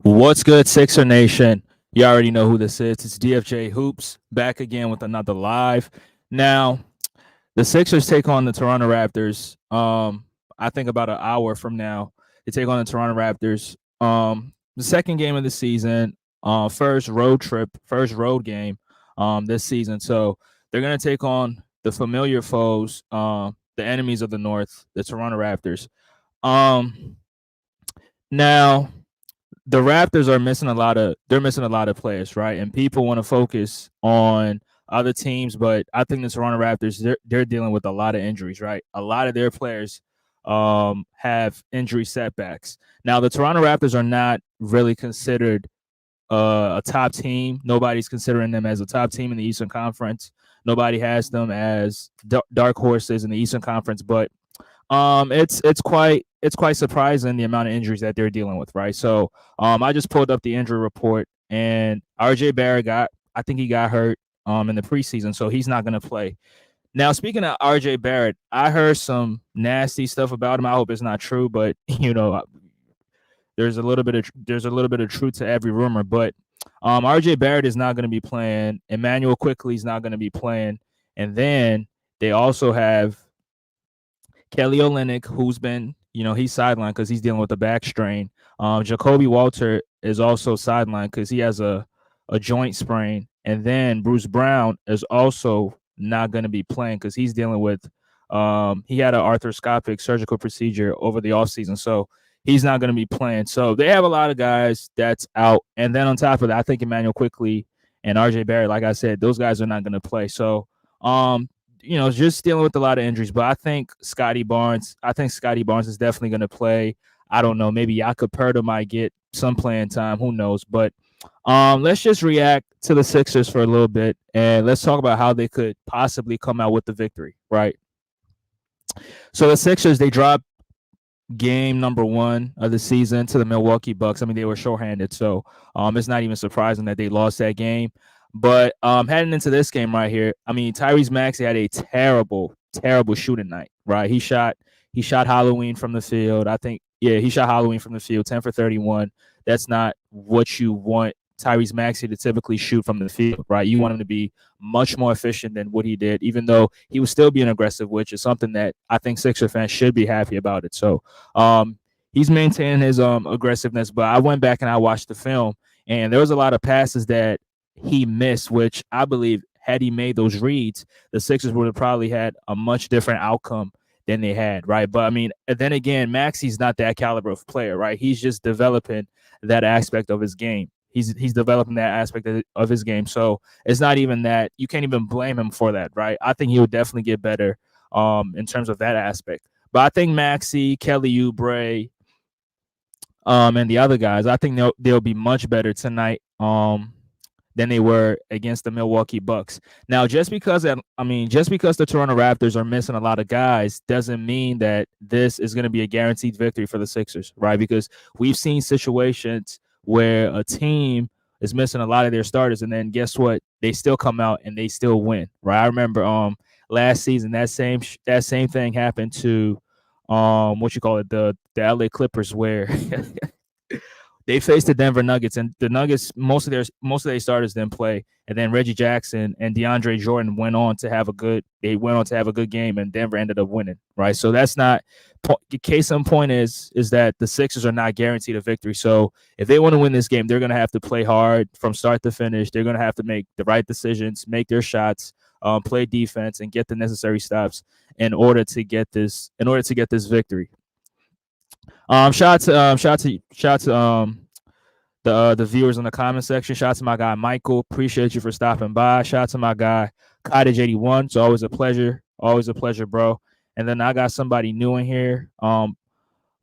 What's good, Sixer Nation? You already know who this is. It's DFJ Hoops back again with another live. Now, the Sixers take on the Toronto Raptors. I think about an hour from now, they take on the Toronto Raptors. The second game of the season, first road trip, first road game, this season. So they're gonna take on the familiar foes, the enemies of the North, the Toronto Raptors. Um, Now the Raptors are missing a lot of players, right? And people want to focus on other teams, but I think the Toronto Raptors they're dealing with a lot of injuries, right? A lot of their players have injury setbacks. Now the Toronto Raptors are not really considered a top team. Nobody's considering them as a top team in the Eastern Conference. Nobody has them as dark horses in the Eastern Conference, but it's quite surprising the amount of injuries that they're dealing with, right? So I just pulled up the injury report, and RJ Barrett I think he got hurt in the preseason, so he's not going to play. Now, speaking of RJ Barrett, I heard some nasty stuff about him. I hope it's not true, but there's a little bit of truth to every rumor. But RJ Barrett is not going to be playing. Emmanuel Quickly is not going to be playing, and then they also have Kelly Olynyk, who's been, he's sidelined because he's dealing with a back strain. Jacoby Walter is also sidelined because he has a joint sprain. And then Bruce Brown is also not going to be playing because he's dealing with, he had an arthroscopic surgical procedure over the offseason. So he's not going to be playing. So they have a lot of guys that's out. And then on top of that, I think Emmanuel Quickly and RJ Barrett, like I said, those guys are not going to play. So, just dealing with a lot of injuries. But I think Scotty Barnes is definitely going to play. I don't know. Maybe Jakob Poeltl might get some playing time. Who knows? But let's just react to the Sixers for a little bit, and let's talk about how they could possibly come out with the victory, right? So the Sixers, they dropped game number one of the season to the Milwaukee Bucks. I mean, they were shorthanded, so it's not even surprising that they lost that game. But heading into this game right here, I mean, Tyrese Maxey had a terrible, terrible shooting night, right? He shot Halloween from the field. I think, yeah, he shot Halloween from the field, 10 for 31. That's not what you want Tyrese Maxey to typically shoot from the field, right? You want him to be much more efficient than what he did, even though he was still being aggressive, which is something that I think Sixer fans should be happy about it. So he's maintaining his aggressiveness, but I went back and I watched the film, and there was a lot of passes that he missed, which I believe had he made those reads, the Sixers would have probably had a much different outcome than they had, right? But I mean, then again, Maxey's not that caliber of player, right? He's just developing that aspect of his game. He's developing that aspect of his game. So it's not even that you can't even blame him for that, right? I think he would definitely get better in terms of that aspect. But I think Maxey, Kelly Oubre, and the other guys, I think they'll be much better tonight than they were against the Milwaukee Bucks. Now, just because the Toronto Raptors are missing a lot of guys doesn't mean that this is going to be a guaranteed victory for the Sixers, right? Because we've seen situations where a team is missing a lot of their starters, and then guess what? They still come out and they still win, right? I remember last season that same thing happened to the LA Clippers, where they faced the Denver Nuggets, and the Nuggets, most of their starters didn't play, and then Reggie Jackson and DeAndre Jordan went on to have a good game, and Denver ended up winning, right? So that's not case in point is that the Sixers are not guaranteed a victory. So if they want to win this game, they're going to have to play hard from start to finish. They're going to have to make the right decisions, make their shots, play defense, and get the necessary stops in order to get this victory. Shout to the viewers in the comment section. Shout out to my guy Michael. Appreciate you for stopping by. Shout out to my guy Cottage81. It's always a pleasure. Always a pleasure, bro. And then I got somebody new in here.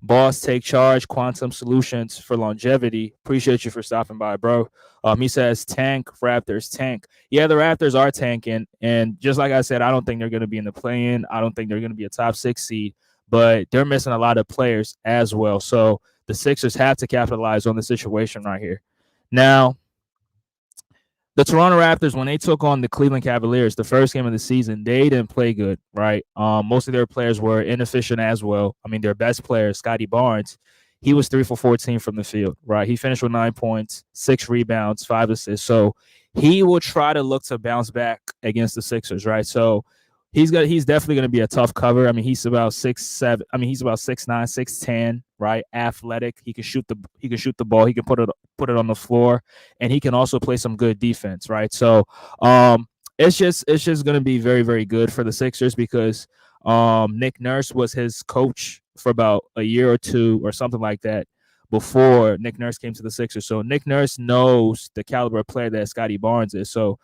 Boss Take Charge, Quantum Solutions for Longevity. Appreciate you for stopping by, bro. He says tank Raptors, tank. Yeah, the Raptors are tanking. And just like I said, I don't think they're going to be in the play-in. I don't think they're going to be a top 6 seed. But they're missing a lot of players as well. So the Sixers have to capitalize on the situation right here. Now, the Toronto Raptors, when they took on the Cleveland Cavaliers, the first game of the season, they didn't play good, right? Most of their players were inefficient as well. I mean, their best player, Scotty Barnes, he was 3 for 14 from the field, right? He finished with 9 points, 6 rebounds, 5 assists. So he will try to look to bounce back against the Sixers, right? So he's definitely going to be a tough cover. I mean, he's about 6'7". I mean, he's about 6'9", 6'10", right? Athletic. He can shoot the ball. He can put it on the floor, and he can also play some good defense, right? So it's just going to be very, very good for the Sixers because Nick Nurse was his coach for about a year or two or something like that before Nick Nurse came to the Sixers. So Nick Nurse knows the caliber of player that Scotty Barnes is. So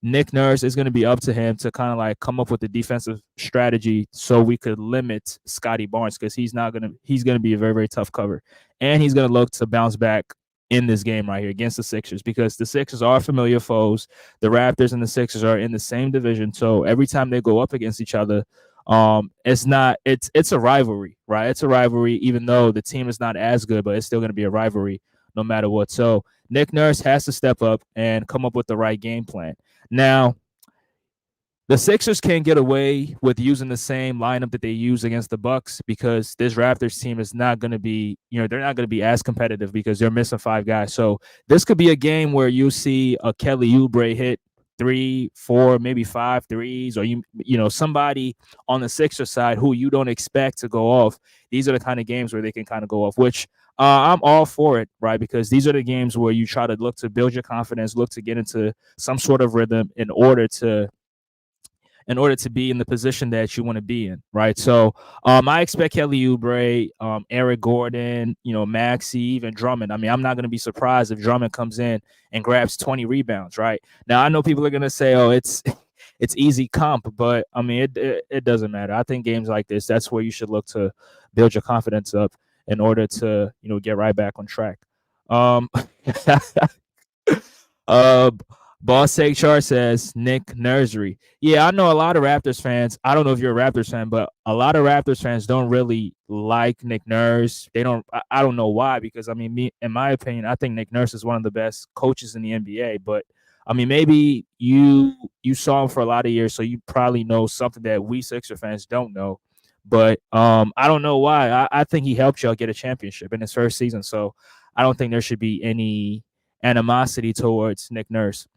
Nick Nurse is going to be up to him to kind of like come up with the defensive strategy so we could limit Scotty Barnes because he's going to be a very, very tough cover. And he's going to look to bounce back in this game right here against the Sixers because the Sixers are familiar foes. The Raptors and the Sixers are in the same division. So every time they go up against each other, it's a rivalry, right? It's a rivalry, even though the team is not as good, but it's still going to be a rivalry no matter what. So Nick Nurse has to step up and come up with the right game plan. Now, the Sixers can't get away with using the same lineup that they use against the Bucks because this Raptors team is not going to be, they're not going to be as competitive because they're missing 5 guys. So this could be a game where you see a Kelly Oubre hit 3, 4, maybe 5 threes, or somebody on the Sixers side who you don't expect to go off. These are the kind of games where they can kind of go off, which I'm all for it, right? Because these are the games where you try to look to build your confidence, look to get into some sort of rhythm in order to be in the position that you want to be in, right? So I expect Kelly Oubre, Eric Gordon, Maxey, even Drummond. I mean, I'm not going to be surprised if Drummond comes in and grabs 20 rebounds, right? Now, I know people are going to say, oh, it's easy comp, but I mean, it doesn't matter. I think games like this, that's where you should look to build your confidence up in order to, get right back on track. Boss HR says Nick Nursery. Yeah, I know a lot of Raptors fans. I don't know if you're a Raptors fan, but a lot of Raptors fans don't really like Nick Nurse. They don't. I don't know why, because I mean, in my opinion, I think Nick Nurse is one of the best coaches in the NBA. But I mean, maybe you saw him for a lot of years, so you probably know something that we Sixer fans don't know. But I don't know why. I think he helped y'all get a championship in his first season, so I don't think there should be any animosity towards Nick Nurse.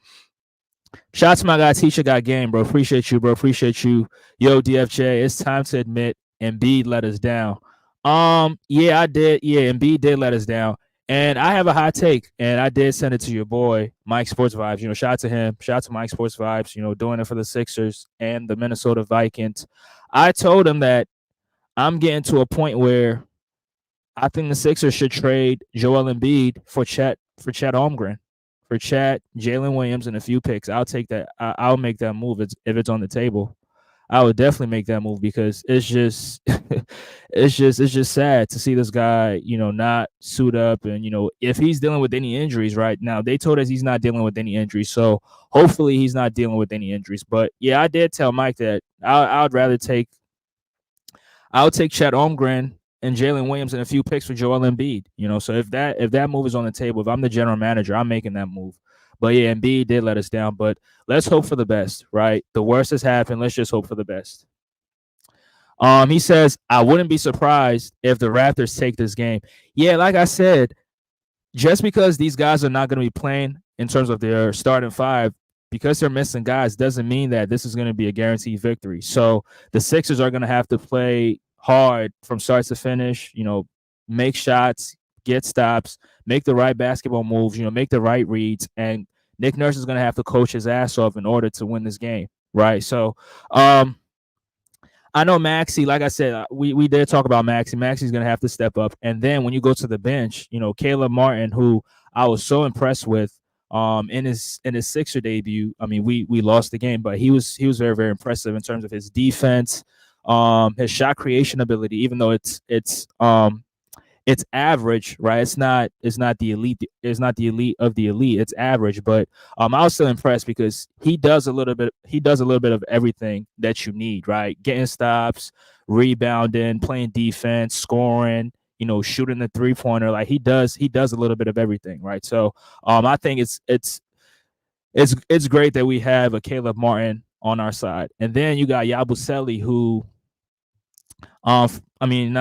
Shout out to my guy Tisha got game, bro. Appreciate you, bro. Appreciate you. Yo, DFJ, it's time to admit Embiid let us down. Yeah, I did. Yeah, Embiid did let us down. And I have a hot take, and I did send it to your boy, Mike Sports Vibes. Shout out to him. Shout out to Mike Sports Vibes, doing it for the Sixers and the Minnesota Vikings. I told him that I'm getting to a point where I think the Sixers should trade Joel Embiid for Chet Holmgren, for Chet, Jalen Williams, and a few picks. I'll take that. I'll make that move if it's on the table. I would definitely make that move because it's just it's just sad to see this guy, not suit up, and if he's dealing with any injuries right now. They told us he's not dealing with any injuries, so hopefully he's not dealing with any injuries. But yeah, I did tell Mike that I'd rather take Chet Holmgren and Jalen Williams and a few picks for Joel Embiid. So if that move is on the table, if I'm the general manager, I'm making that move. But yeah, Embiid did let us down. But let's hope for the best, right? The worst has happened. Let's just hope for the best. He says, I wouldn't be surprised if the Raptors take this game. Yeah, like I said, just because these guys are not going to be playing in terms of their starting five, because they're missing guys, doesn't mean that this is going to be a guaranteed victory. So the Sixers are going to have to play hard from start to finish, make shots, get stops, make the right basketball moves, make the right reads. And Nick Nurse is going to have to coach his ass off in order to win this game, right? So I know Maxey, like I said, we did talk about Maxey. Maxey's going to have to step up. And then when you go to the bench, Caleb Martin, who I was so impressed with in his Sixer debut. I mean, we lost the game, but he was very, very impressive in terms of his defense, his shot creation ability, even though it's average, right? It's not the elite. It's not the elite of the elite. It's average, but I was still impressed because he does a little bit of everything that you need, right? Getting stops, rebounding, playing defense, scoring, shooting the 3-pointer. Like he does a little bit of everything, right? So I think it's great that we have a Caleb Martin on our side, and then you got Yabusele, who I mean,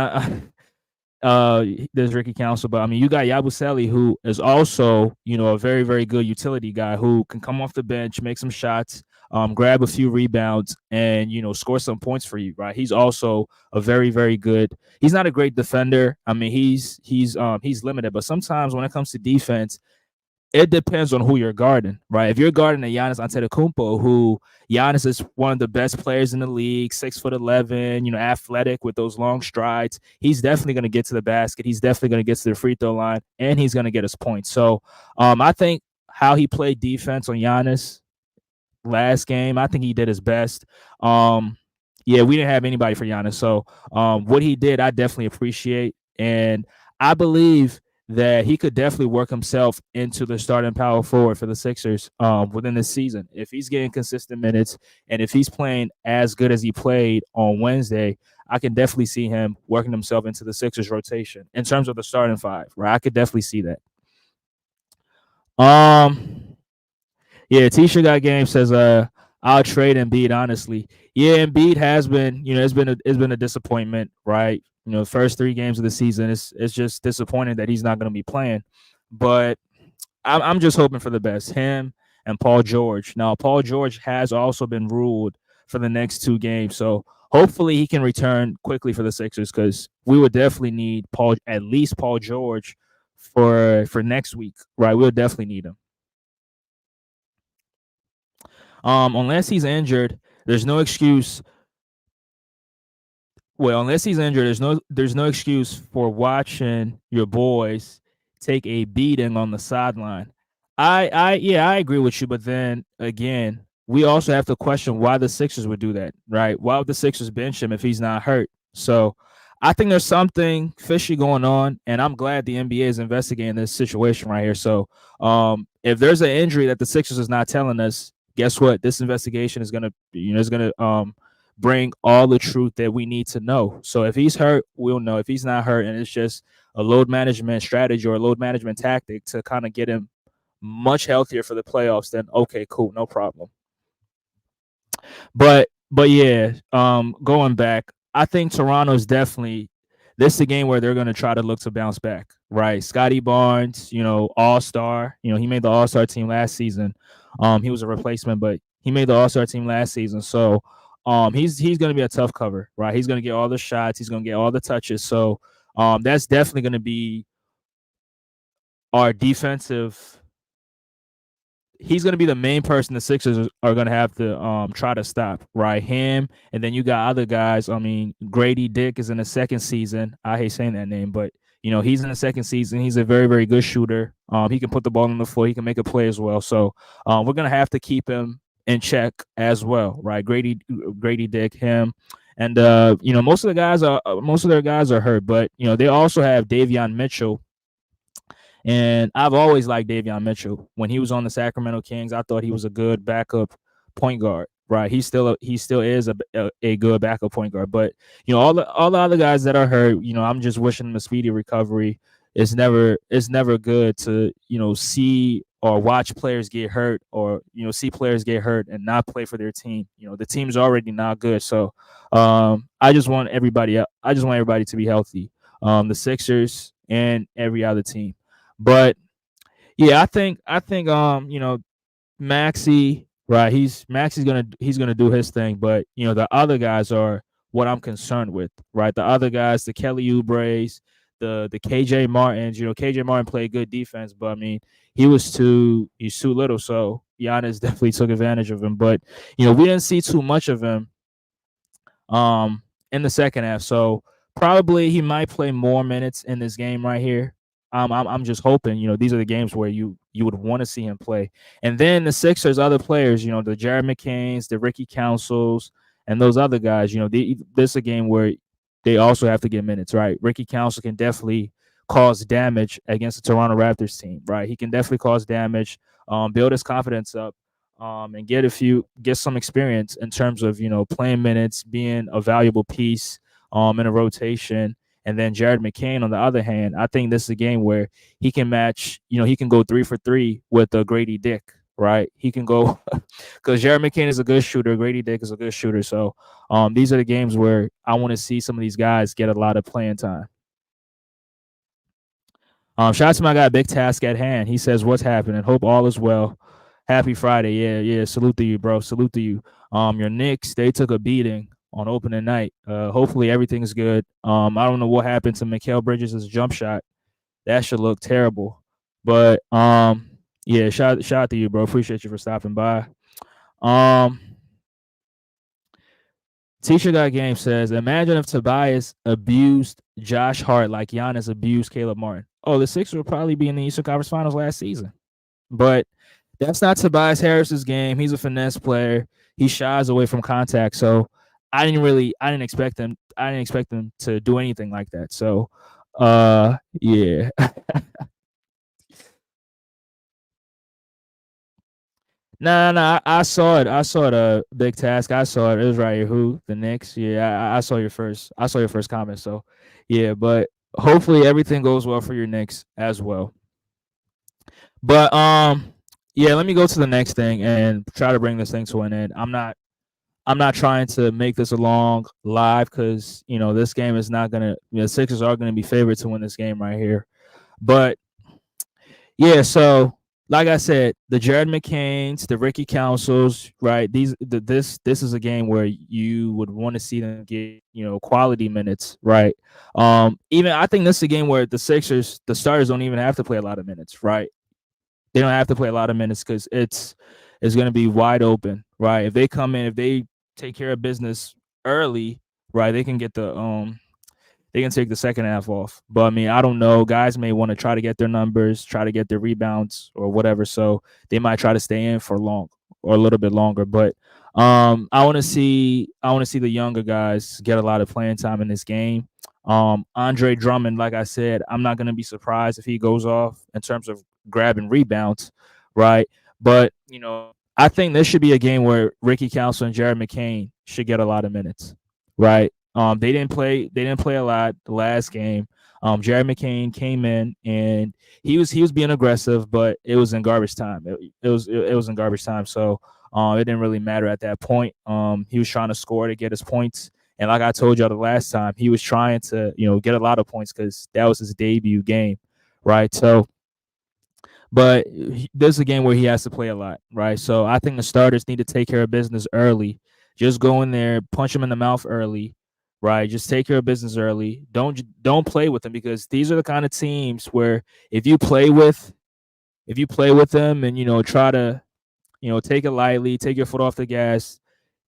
there's Ricky Council, but I mean, you got Yabusele, who is also, a very, very good utility guy who can come off the bench, make some shots, grab a few rebounds, and score some points for you. Right? He's also a very, very good. He's not a great defender. I mean, he's limited, but sometimes when it comes to defense, it depends on who you're guarding, right? If you're guarding a Giannis Antetokounmpo, who Giannis is one of the best players in the league, 6'11", athletic with those long strides, he's definitely going to get to the basket. He's definitely going to get to the free throw line, and he's going to get his points. So, I think how he played defense on Giannis last game, I think he did his best. Yeah, we didn't have anybody for Giannis, so what he did, I definitely appreciate, and I believe that he could definitely work himself into the starting power forward for the Sixers within this season. If he's getting consistent minutes and if he's playing as good as he played on Wednesday, I can definitely see him working himself into the Sixers rotation in terms of the starting five, right? I could definitely see that. Yeah, T-shirt got game says I'll trade Embiid, honestly. Yeah, Embiid has been, it's been a disappointment, right? The first 3 games of the season, it's just disappointing that he's not going to be playing. But I'm just hoping for the best. Him and Paul George. Now, Paul George has also been ruled for the next 2 games, so hopefully he can return quickly for the Sixers because we would definitely need at least Paul George for next week, right? We'll definitely need him. Unless he's injured, there's no excuse. Well, unless he's injured, there's no excuse for watching your boys take a beating on the sideline. I agree with you, but then again, we also have to question why the Sixers would do that, right? Why would the Sixers bench him if he's not hurt? So I think there's something fishy going on, and I'm glad the NBA is investigating this situation right here. So if there's an injury that the Sixers is not telling us, guess what? This investigation is gonna bring all the truth that we need to know. So if he's hurt, we'll know. If he's not hurt, and it's just a load management strategy or a load management tactic to kind of get him much healthier for the playoffs, then okay, cool, no problem. But yeah, going back, I think Toronto's definitely this is a game where they're going to try to look to bounce back, right? Scotty Barnes, all-star, he made the all-star team last season. He was a replacement, but he made the all-star team last season. So he's going to be a tough cover, right? He's going to get all the shots, he's going to get all the touches. So that's definitely going to be our defensive. He's going to be the main person the Sixers are going to have to try to stop, right? Him, and then you got other guys. I mean, Grady Dick is in the second season. I hate saying that name, but he's in the second season. He's a very, very good shooter. He can put the ball on the floor. He can make a play as well. So we're going to have to keep him in check as well, right? Grady Dick, him, and most of their guys are hurt, but they also have Davion Mitchell. And I've always liked Davion Mitchell. When he was on the Sacramento Kings, I thought he was a good backup point guard. Right, he still is a good backup point guard. But all the other guys that are hurt, I'm just wishing them a speedy recovery. It's never good to see or watch players get hurt or see players get hurt and not play for their team. The team's already not good. So I just want everybody to be healthy. The Sixers and every other team. But yeah, I think Maxey, right? Maxey's gonna do his thing, but the other guys are what I'm concerned with, right? The other guys, the Kelly Oubre's, the KJ Martins. KJ Martin played good defense, but I mean he's too little, so Giannis definitely took advantage of him. But we didn't see too much of him in the second half, so probably he might play more minutes in this game right here. I'm just hoping, these are the games where you would want to see him play. And then the Sixers, other players, the Jared McCains, the Ricky Councils, and those other guys, this is a game where they also have to get minutes, right? Ricky Council can definitely cause damage against the Toronto Raptors team, right? He can definitely cause damage, build his confidence up, and get some experience in terms of, playing minutes, being a valuable piece in a rotation. And then Jared McCain, on the other hand, I think this is a game where he can match, he can go 3 for 3 with Grady Dick, right? He can go because Jared McCain is a good shooter. Grady Dick is a good shooter. So these are the games where I want to see some of these guys get a lot of playing time. Shout out to my guy, Big Task at Hand. He says, "What's happening? Hope all is well. Happy Friday. Yeah, yeah. Salute to you, bro. Salute to you. Your Knicks, they took a beating on opening night. Hopefully everything's good. I don't know what happened to Mikal Bridges' jump shot. That should look terrible. But yeah, shout out to you, bro. Appreciate you for stopping by. Um, Teacher Got Game says, imagine if Tobias abused Josh Hart like Giannis abused Caleb Martin. Oh, the Sixers would probably be in the Eastern Conference Finals last season. But that's not Tobias Harris's game. He's a finesse player. He shies away from contact. So I didn't expect him to do anything like that. So yeah. Nah, I saw it. I saw the Big Task. I saw it. It was right here. Who? The Knicks. Yeah, I saw your first. I saw your first comment. So, yeah, but hopefully everything goes well for your Knicks as well. But yeah. Let me go to the next thing and try to bring this thing to an end. I'm not trying to make this a long live because this game is not gonna. The Sixers are gonna be favored to win this game right here. But yeah, so like I said, the Jared McCains, the Ricky Councils, right? This is a game where you would want to see them get quality minutes, right? Even I think this is a game where the Sixers, the starters don't even have to play a lot of minutes, right? They don't have to play a lot of minutes because it's going to be wide open, right? If they come in, if they take care of business early, right, they can take the second half off. But I mean, I don't know. Guys may want to try to get their numbers, try to get their rebounds or whatever. So they might try to stay in for long or a little bit longer. But I want to see the younger guys get a lot of playing time in this game. Andre Drummond, like I said, I'm not going to be surprised if he goes off in terms of grabbing rebounds, right? But I think this should be a game where Ricky Council and Jared McCain should get a lot of minutes, right? They didn't play a lot the last game. Jared McCain came in and he was being aggressive, but it was in garbage time. It was in garbage time, so it didn't really matter at that point. He was trying to score to get his points, and like I told y'all the last time, he was trying to get a lot of points because that was his debut game, right? So but this is a game where he has to play a lot, right? So I think the starters need to take care of business early. Just go in there, punch him in the mouth early, right? Just take care of business early. Don't play with them because these are the kind of teams where if you play with them and try to take it lightly, take your foot off the gas,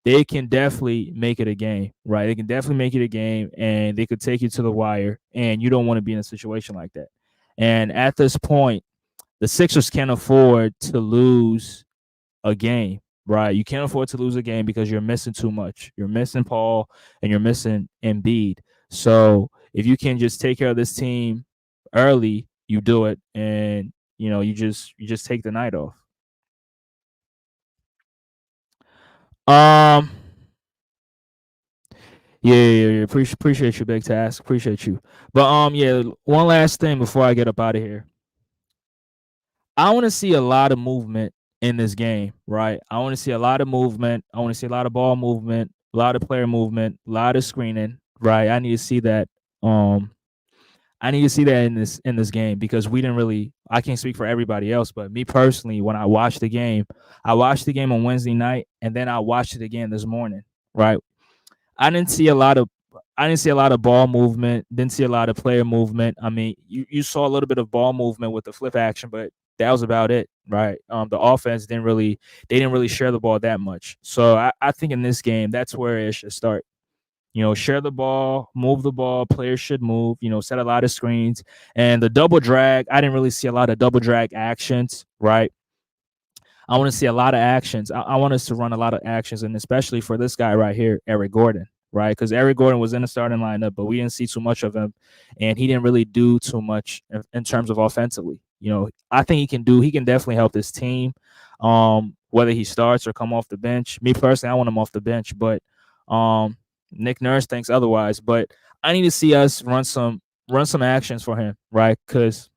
they can definitely make it a game, right? They can definitely make it a game, and they could take you to the wire, and you don't want to be in a situation like that. And at this point, the Sixers can't afford to lose a game, right? You can't afford to lose a game because you're missing too much. You're missing Paul and you're missing Embiid. So if you can just take care of this team early, you do it, and you just take the night off. Um, yeah. Appreciate you, Big Task. Appreciate you. But yeah. One last thing before I get up out of here. I want to see a lot of movement in this game, right? I want to see a lot of movement. I want to see a lot of ball movement, a lot of player movement, a lot of screening, right? I need to see that. I need to see that in this game because we didn't really. I can't speak for everybody else, but me personally, when I watched the game on Wednesday night, and then I watched it again this morning, right? I didn't see a lot of ball movement, didn't see a lot of player movement. I mean, you saw a little bit of ball movement with the flip action, but that was about it, right? The offense didn't really share the ball that much. So I think in this game, that's where it should start. Share the ball, move the ball, players should move, set a lot of screens. And the double drag, I didn't really see a lot of double drag actions, right? I want to see a lot of actions. I want us to run a lot of actions, and especially for this guy right here, Eric Gordon, right? Because Eric Gordon was in the starting lineup, but we didn't see too much of him, and he didn't really do too much in terms of offensively. I think he can definitely help this team, whether he starts or come off the bench. Me personally, I want him off the bench, but Nick Nurse thinks otherwise. But I need to see us run some actions for him, right? Because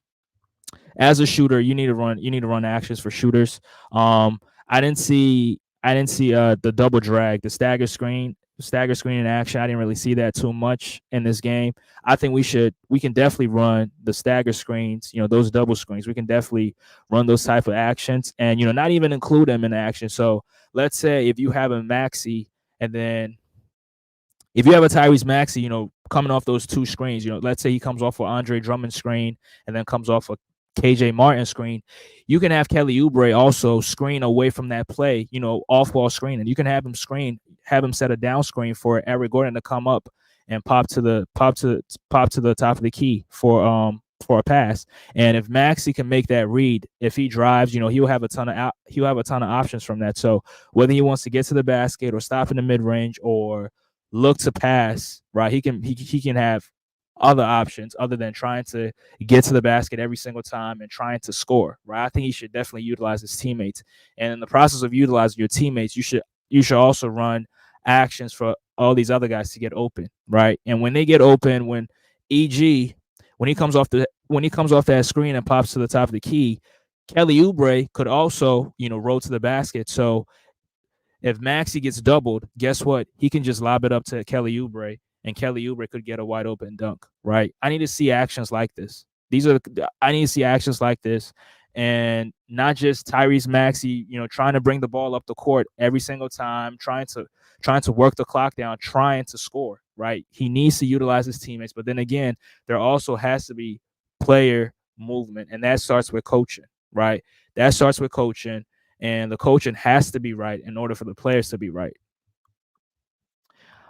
as a shooter, you need to run actions for shooters. I didn't see the double drag, the stagger screen. stagger screen in action. I didn't really see that too much in this game. I think we can definitely run the stagger screens, those double screens. We can definitely run those type of actions and, not even include them in action. So let's say if you have a Maxi and then if you have a Tyrese Maxey, coming off those two screens, let's say he comes off an Andre Drummond screen and then comes off a KJ Martin screen, you can have Kelly Oubre also screen away from that play, off ball screen, and you can have him set a down screen for Eric Gordon to come up and pop to the top of the key for a pass. And if Maxey can make that read, if he drives, he'll have a ton of options from that. So whether he wants to get to the basket or stop in the mid range or look to pass, right? He can have other options other than trying to get to the basket every single time and trying to score, right? I think he should definitely utilize his teammates. And in the process of utilizing your teammates, you should also run actions for all these other guys to get open, right? And when they get open, when he comes off that screen and pops to the top of the key, Kelly Oubre could also, roll to the basket. So if Maxey gets doubled, guess what? He can just lob it up to Kelly Oubre, and Kelly Oubre could get a wide open dunk, right? I need to see actions like this. I need to see actions like this, and not just Tyrese Maxey, trying to bring the ball up the court every single time, trying to work the clock down, trying to score, right? He needs to utilize his teammates, but then again, there also has to be player movement, and that starts with coaching, right? That starts with coaching. And the coaching has to be right in order for the players to be right.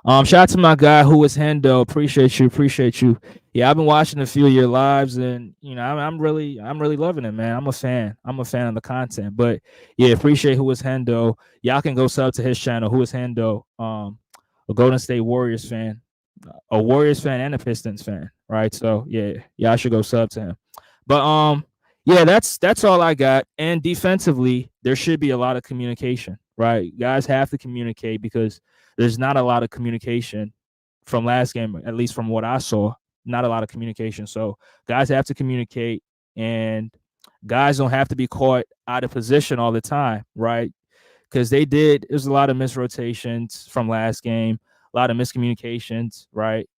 Shout out to my guy who is Hendo. Appreciate you. Yeah, I've been watching a few of your lives, and I'm really loving it, man. I'm a fan of the content. But yeah, appreciate who is Hendo. Y'all can go sub to his channel. Who is Hendo? A Golden State Warriors fan, a Warriors fan, and a Pistons fan, right? So yeah, y'all should go sub to him. But yeah, that's all I got. And defensively, there should be a lot of communication, right? Guys have to communicate because there's not a lot of communication from last game, at least from what I saw. Not a lot of communication. So guys have to communicate, and guys don't have to be caught out of position all the time, right? Because there's a lot of misrotations from last game, a lot of miscommunications, right?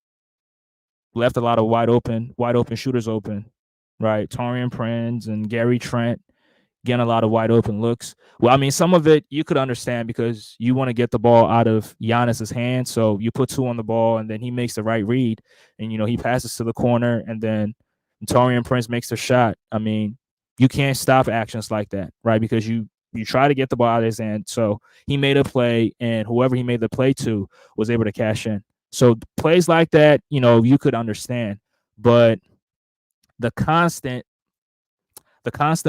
Left a lot of wide open shooters open, right? Taurean Prince and Gary Trent getting a lot of wide open looks. Well, I mean, some of it you could understand because you want to get the ball out of Giannis's hands. So you put two on the ball and then he makes the right read and, he passes to the corner and then Taurean Prince makes the shot. I mean, you can't stop actions like that, right? Because you try to get the ball out of his hand. So he made a play and whoever he made the play to was able to cash in. So plays like that, you could understand. But the constant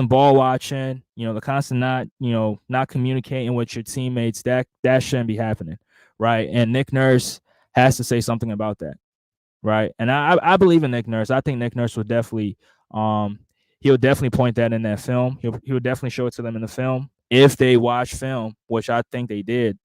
ball watching, the constant not communicating with your teammates, that shouldn't be happening, right? And Nick Nurse has to say something about that, right? And I believe in Nick Nurse. I think Nick Nurse would definitely he'll definitely point that in that film. He'll definitely show it to them in the film if they watch film, which I think they did.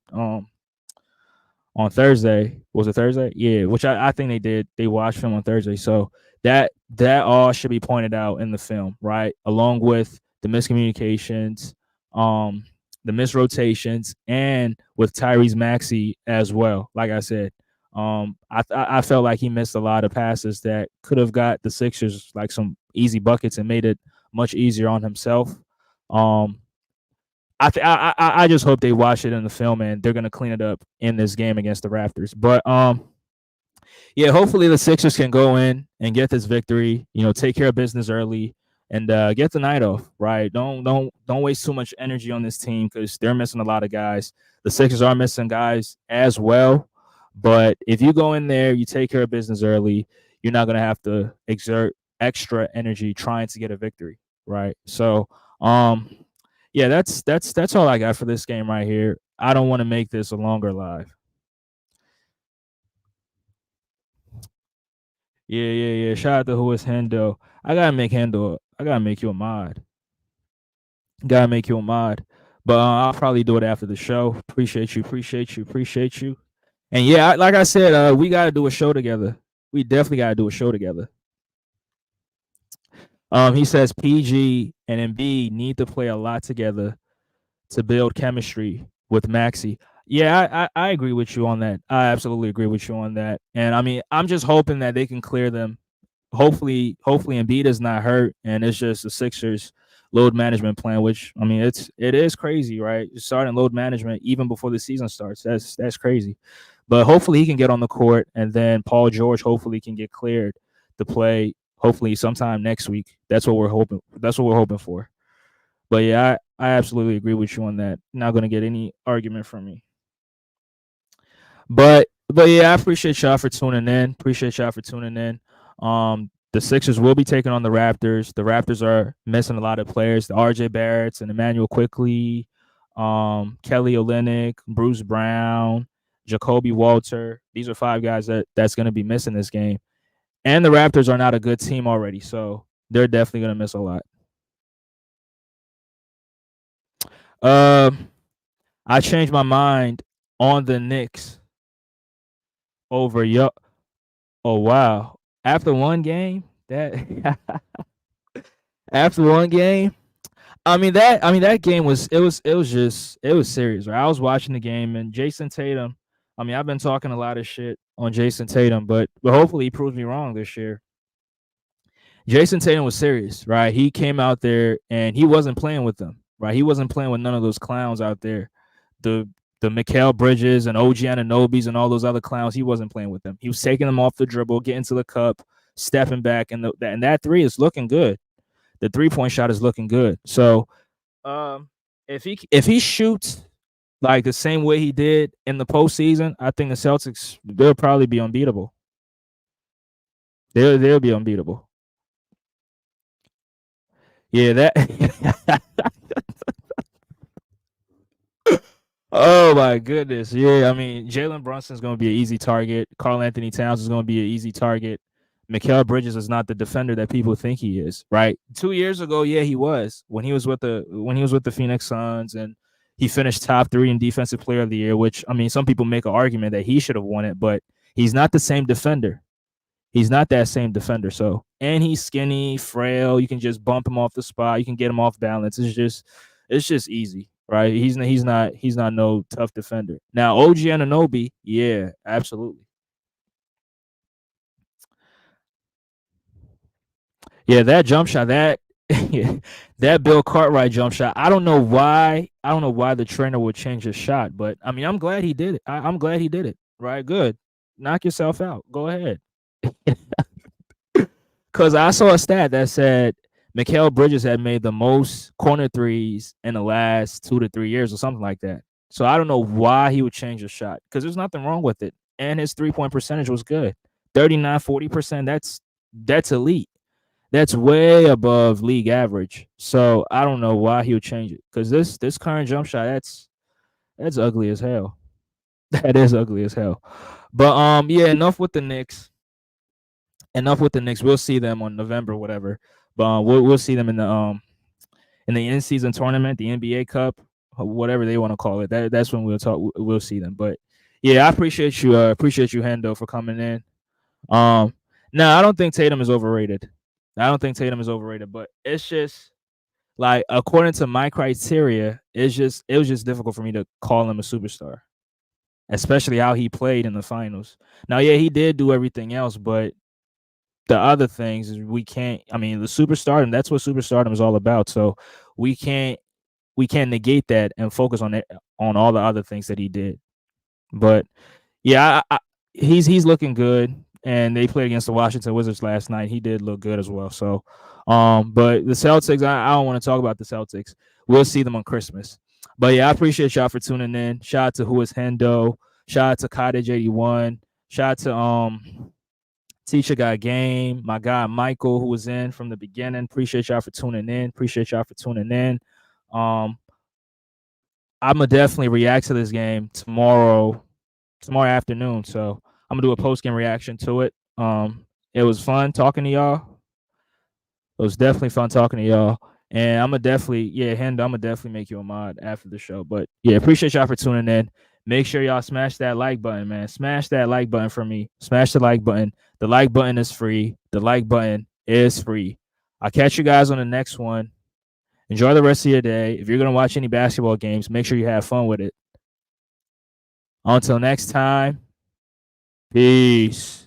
On Thursday. Was it Thursday? Yeah, which I think they did. They watched film on Thursday. So that all should be pointed out in the film, right? Along with the miscommunications, the misrotations, and with Tyrese Maxey as well. Like I said, I felt like he missed a lot of passes that could have got the Sixers like some easy buckets and made it much easier on himself. I just hope they watch it in the film and they're gonna clean it up in this game against the Raptors. But yeah, hopefully the Sixers can go in and get this victory. Take care of business early and get the night off. Right? Don't waste too much energy on this team because they're missing a lot of guys. The Sixers are missing guys as well. But if you go in there, you take care of business early, you're not gonna have to exert extra energy trying to get a victory. Right? So yeah, that's all I got for this game right here. I don't want to make this a longer live. Yeah. Shout out to who is Hendo. I gotta make Hendo. I gotta make you a mod. Gotta make you a mod. But I'll probably do it after the show. Appreciate you. And yeah, like I said, we gotta do a show together. We definitely gotta do a show together. He says PG and Embiid need to play a lot together to build chemistry with Maxey. Yeah, I agree with you on that. I absolutely agree with you on that. And I mean, I'm just hoping that they can clear them. Hopefully Embiid is not hurt, and it's just the Sixers load management plan. Which I mean, it is crazy, right? Starting load management even before the season starts. That's crazy. But hopefully he can get on the court, and then Paul George hopefully can get cleared to play. Hopefully sometime next week. That's what we're hoping. That's what we're hoping for. But yeah, I absolutely agree with you on that. Not going to get any argument from me. But yeah, I appreciate y'all for tuning in. Appreciate y'all for tuning in. The Sixers will be taking on the Raptors. The Raptors are missing a lot of players. The RJ Barretts and Emmanuel Quickly, Kelly Olynyk, Bruce Brown, Jacoby Walter. These are 5 guys that's going to be missing this game. And the Raptors are not a good team already, so they're definitely going to miss a lot. Um, I changed my mind on the Knicks over yo. Oh wow! After one game, that after one game, I mean that game was serious, right? I was watching the game and Jason Tatum. I mean, I've been talking a lot of shit on Jason Tatum, but hopefully he proves me wrong this year. Jason Tatum was serious, right? He came out there and he wasn't playing with them, right? He wasn't playing with none of those clowns out there. The the Mikal Bridges and OG Ananobis and all those other clowns, he wasn't playing with them. He was taking them off the dribble, getting to the cup, stepping back, and that three is looking good. The 3-point shot is looking good. So um, if he shoots like the same way he did in the postseason, I think the Celtics they'll probably be unbeatable. They'll be unbeatable. Yeah, that. Oh my goodness. Yeah, I mean, Jalen Brunson's going to be an easy target. Carl Anthony Towns is going to be an easy target. Mikal Bridges is not the defender that people think he is, right? 2 years ago, yeah, he was when he was with the Phoenix Suns, and he finished top 3 in Defensive Player of the Year. Which I mean, some people make an argument that he should have won it, but he's not the same defender. He's not that same defender. So, and he's skinny, frail. You can just bump him off the spot. You can get him off balance. It's just easy, right? He's not no tough defender. Now, OG Ananobi, yeah, absolutely. Yeah, that jump shot, that Bill Cartwright jump shot. I don't know why. I don't know why the trainer would change his shot, but I mean, I'm glad he did it. I'm glad he did it. Right, good. Knock yourself out. Go ahead. Because I saw a stat that said Mikal Bridges had made the most corner threes in the last 2 to 3 years or something like that. So I don't know why he would change his shot because there's nothing wrong with it. And his 3-point percentage was good. 39, 40%. That's elite. That's way above league average. So I don't know why he would change it. Because this current jump shot, that's ugly as hell. That is ugly as hell. But yeah, enough with the Knicks. We'll see them on November, whatever. But we'll see them in the in season tournament, the NBA Cup, whatever they want to call it. That's when we'll talk. We'll see them. But yeah, I appreciate you, Hendo, for coming in. Um, now I don't think Tatum is overrated. I don't think Tatum is overrated, but it's just like according to my criteria, it was just difficult for me to call him a superstar, especially how he played in the finals. Now, yeah, he did do everything else, but the other things is we can't. I mean, the superstardom. That's what superstardom is all about. So we can't we can't negate that and focus on it on all the other things that he did. But yeah, he's looking good, and they played against the Washington Wizards last night. He did look good as well. So, but the Celtics, I don't want to talk about the Celtics. We'll see them on Christmas. But yeah, I appreciate y'all for tuning in. Shout out to Who Is Hendo. Shout out to Cottage81. Shout out to Teacher Got Game, my guy Michael, who was in from the beginning. Appreciate y'all for tuning in. Appreciate y'all for tuning in. Um, I'm gonna definitely react to this game tomorrow afternoon. So I'm gonna do a post game reaction to it. It was fun talking to y'all. It was definitely fun talking to y'all. And I'm gonna definitely, yeah, Hendo, I'm gonna definitely make you a mod after the show. But yeah, appreciate y'all for tuning in. Make sure y'all smash that like button, man. Smash that like button for me. Smash the like button. The like button is free. The like button is free. I'll catch you guys on the next one. Enjoy the rest of your day. If you're gonna watch any basketball games, make sure you have fun with it. Until next time, peace.